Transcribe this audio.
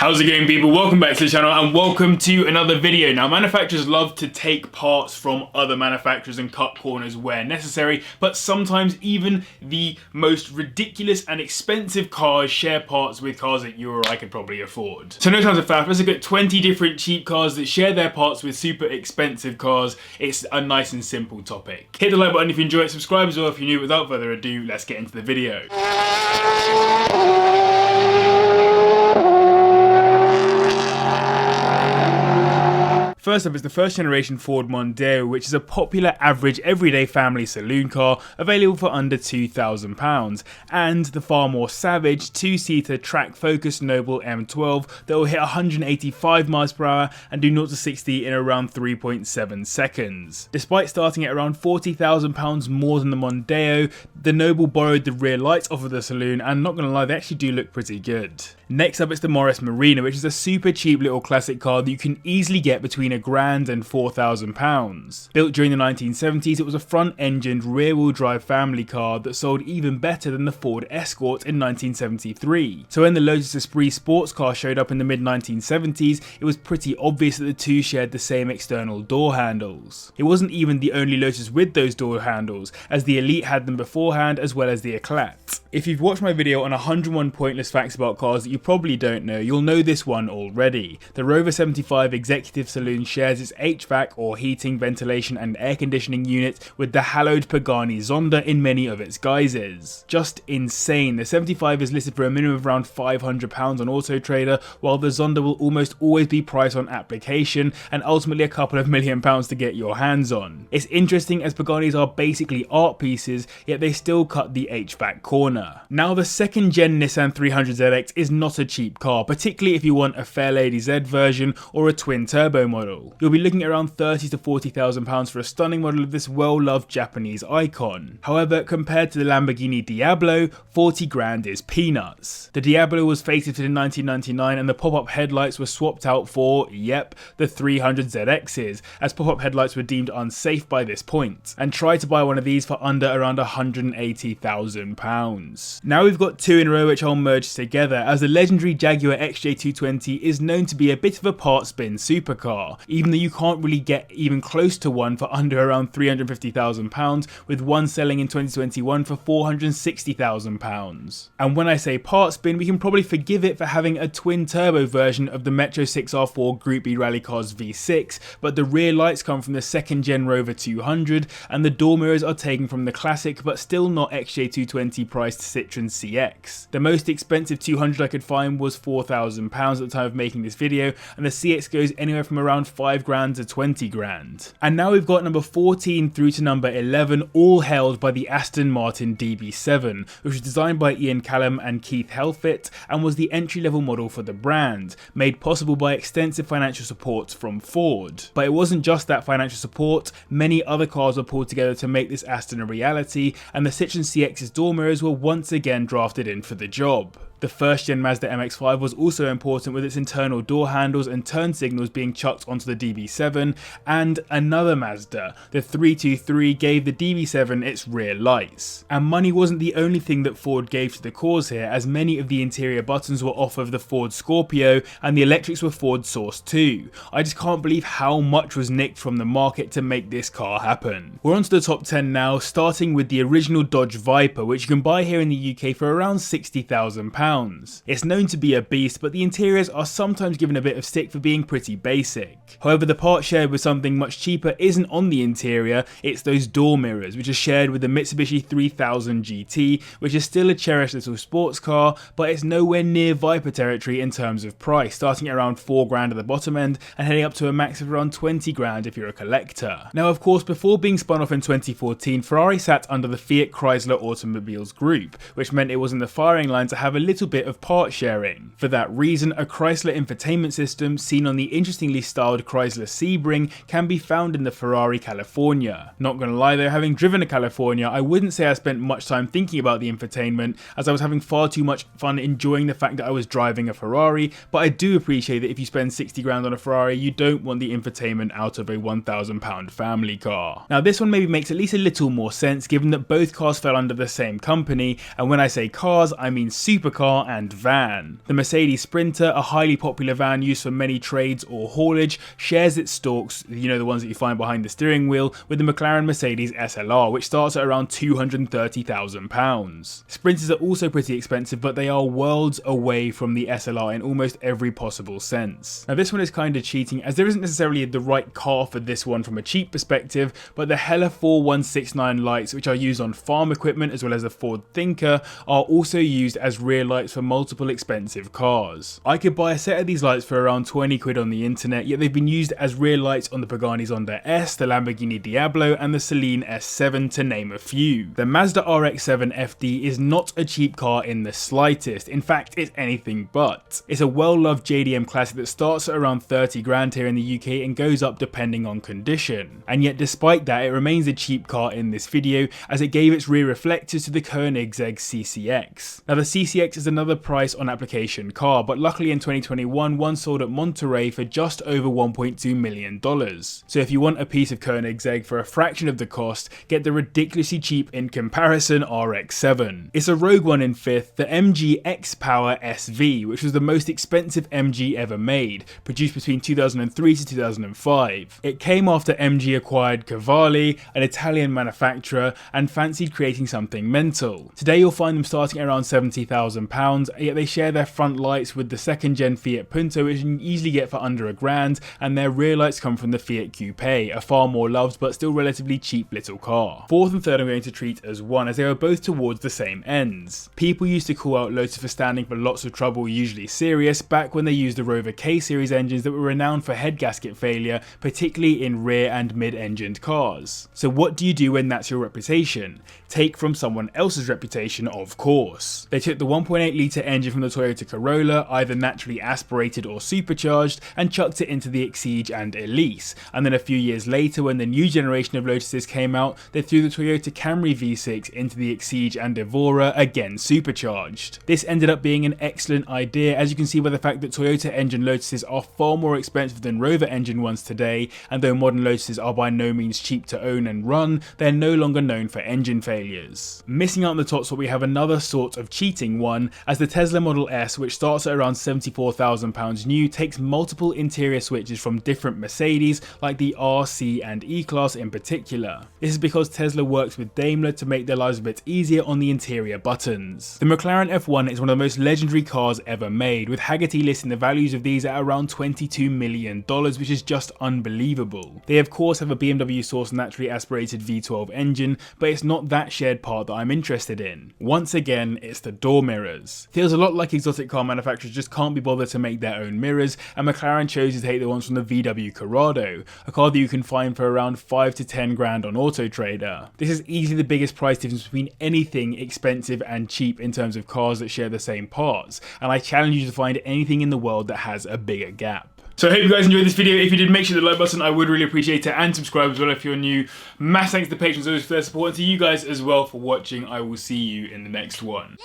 How's it going, people? Welcome back to the channel and welcome to another video. Now, manufacturers love to take parts from other manufacturers and cut corners where necessary, but sometimes even the most ridiculous and expensive cars share parts with cars that you or I could probably afford. So no time to faff, let's look at 20 different cheap cars that share their parts with super expensive cars. It's a nice and simple topic. Hit the like button if you enjoy it, subscribe as well if you're new. Without further ado, let's get into the video. First up is the first generation Ford Mondeo, which is a popular average everyday family saloon car available for under £2,000, and the far more savage two-seater track-focused Noble M12 that will hit 185 miles per hour and do 0 to 60 in around 3.7 seconds. Despite starting at around £40,000 more than the Mondeo, the Noble borrowed the rear lights off of the saloon, and not gonna lie, they actually do look pretty good. Next up is the Marina, which is a super cheap little classic car that you can easily get between £1,000 and £4,000. Built during the 1970s, it was a front-engined rear-wheel drive family car that sold even better than the Ford Escort in 1973. So when the Lotus Esprit sports car showed up in the mid-1970s, it was pretty obvious that the two shared the same external door handles. It wasn't even the only Lotus with those door handles, as the Elite had them beforehand as well as the Eclat. If you've watched my video on 101 pointless facts about cars that you probably don't know, you'll know this one already. The Rover 75 Executive Saloon shares its HVAC or heating, ventilation and air conditioning unit with the hallowed Pagani Zonda in many of its guises. Just insane. The 75 is listed for a minimum of around £500 on Auto Trader, while the Zonda will almost always be priced on application and ultimately a couple of £1 million to get your hands on. It's interesting as Paganis are basically art pieces, yet they still cut the HVAC corner. Now, the second gen Nissan 300ZX is not a cheap car, particularly if you want a Fairlady Z version or a twin turbo model. You'll be looking at around £30,000 to £40,000 for a stunning model of this well-loved Japanese icon. However, compared to the Lamborghini Diablo, 40 grand is peanuts. The Diablo was facelifted in 1999 and the pop-up headlights were swapped out for, yep, the 300ZXs, as pop-up headlights were deemed unsafe by this point, and try to buy one of these for under around £180,000. Now we've got two in a row which I'll merge together, as the legendary Jaguar XJ220 is known to be a bit of a part spin supercar, even though you can't really get even close to one for under around £350,000, with one selling in 2021 for £460,000. And when I say part spin, we can probably forgive it for having a twin turbo version of the Metro 6R4 Group B Rally Cars V6, but the rear lights come from the second gen Rover 200 and the door mirrors are taken from the classic but still not XJ220 priced Citroen CX. The most expensive 200 I could find was £4,000 at the time of making this video, and the CX goes anywhere from around 5 grand to 20 grand. And now we've got number 14 through to number 11, all held by the Aston Martin DB7, which was designed by Ian Callum and Keith Helfet and was the entry-level model for the brand, made possible by extensive financial support from Ford. But it wasn't just that financial support, many other cars were pulled together to make this Aston a reality, and the Citroen CX's door mirrors were once again drafted in for the job. The first gen Mazda MX-5 was also important, with its internal door handles and turn signals being chucked onto the DB7, and another Mazda, the 323, gave the DB7 its rear lights. And money wasn't the only thing that Ford gave to the cause here, as many of the interior buttons were off of the Ford Scorpio and the electrics were Ford sourced too. I just can't believe how much was nicked from the market to make this car happen. We're on to the top 10 now, starting with the original Dodge Viper, which you can buy here in the UK for around £60,000. It's known to be a beast, but the interiors are sometimes given a bit of stick for being pretty basic. However, the part shared with something much cheaper isn't on the interior, it's those door mirrors, which are shared with the Mitsubishi 3000 GT, which is still a cherished little sports car, but it's nowhere near Viper territory in terms of price, starting at around 4 grand at the bottom end and heading up to a max of around 20 grand if you're a collector. Now, of course, before being spun off in 2014, Ferrari sat under the Fiat Chrysler Automobiles group, which meant it was in the firing line to have a little bit of part sharing. For that reason, a Chrysler infotainment system seen on the interestingly styled Chrysler Sebring can be found in the Ferrari California. Not gonna lie though, having driven to California, I wouldn't say I spent much time thinking about the infotainment, as I was having far too much fun enjoying the fact that I was driving a Ferrari, but I do appreciate that if you spend 60 grand on a Ferrari, you don't want the infotainment out of a £1,000 family car. Now this one maybe makes at least a little more sense given that both cars fell under the same company, and when I say cars, I mean supercars supercar and van. The Mercedes Sprinter, a highly popular van used for many trades or haulage, shares its stalks, you know, the ones that you find behind the steering wheel, with the McLaren Mercedes SLR, which starts at around £230,000. Sprinters are also pretty expensive, but they are worlds away from the SLR in almost every possible sense. Now this one is kind of cheating, as there isn't necessarily the right car for this one from a cheap perspective, but the Hella 4169 lights, which are used on farm equipment as well as the Ford Thinker, are also used as rear lights for multiple expensive cars. I could buy a set of these lights for around 20 quid on the internet, yet they've been used as rear lights on the Pagani Zonda S, the Lamborghini Diablo and the Celine S7 to name a few. The Mazda RX7 FD is not a cheap car in the slightest, in fact it's anything but. It's a well-loved JDM classic that starts at around 30 grand here in the UK and goes up depending on condition. And yet despite that, it remains a cheap car in this video, as it gave its rear reflectors to the Koenigsegg CCX. Now the CCX is another price on application car, but luckily in 2021 one sold at Monterey for just over $1.2 million. So if you want a piece of Koenigsegg for a fraction of the cost, get the ridiculously cheap in comparison RX7. It's a rogue one in fifth, the MG X-Power SV, which was the most expensive MG ever made, produced between 2003 to 2005. It came after MG acquired Cavalli, an Italian manufacturer, and fancied creating something mental. Today you'll find them starting at around £70,000, yet they share their front lights with the second gen Fiat Punto, which you can easily get for under £1,000, and their rear lights come from the Fiat Coupe, a far more loved but still relatively cheap little car. Fourth and third I'm going to treat as one, as they are both towards the same ends. People used to call out Lotus for standing for lots of trouble, usually serious, back when they used the Rover K-series engines that were renowned for head gasket failure, particularly in rear and mid-engined cars. So what do you do when that's your reputation? Take from someone else's reputation, of course. They took the 1.8 litre engine from the Toyota Corolla, either naturally aspirated or supercharged, and chucked it into the Exige and Elise, and then a few years later when the new generation of Lotuses came out, they threw the Toyota Camry V6 into the Exige and Evora, again supercharged. This ended up being an excellent idea, as you can see by the fact that Toyota engine Lotuses are far more expensive than Rover engine ones today, and though modern Lotuses are by no means cheap to own and run, they're no longer known for engine failures. Missing out on the top spot we have another sort of cheating one, as the Tesla Model S, which starts at around £74,000 new, takes multiple interior switches from different Mercedes like the R, C and E-Class in particular. This is because Tesla works with Daimler to make their lives a bit easier on the interior buttons. The McLaren F1 is one of the most legendary cars ever made, with Hagerty listing the values of these at around $22 million, which is just unbelievable. They of course have a BMW sourced naturally aspirated V12 engine, but it's not that shared part that I'm interested in. Once again, it's the door mirrors. Feels a lot like exotic car manufacturers just can't be bothered to make their own mirrors, and McLaren chose to take the ones from the VW Corrado, a car that you can find for around 5 to 10 grand on Auto Trader. This is easily the biggest price difference between anything expensive and cheap in terms of cars that share the same parts, and I challenge you to find anything in the world that has a bigger gap. So I hope you guys enjoyed this video. If you did, make sure to like button, I would really appreciate it, and subscribe as well if you're new. Mass thanks to the patrons always for their support, and to you guys as well for watching. I will see you in the next one.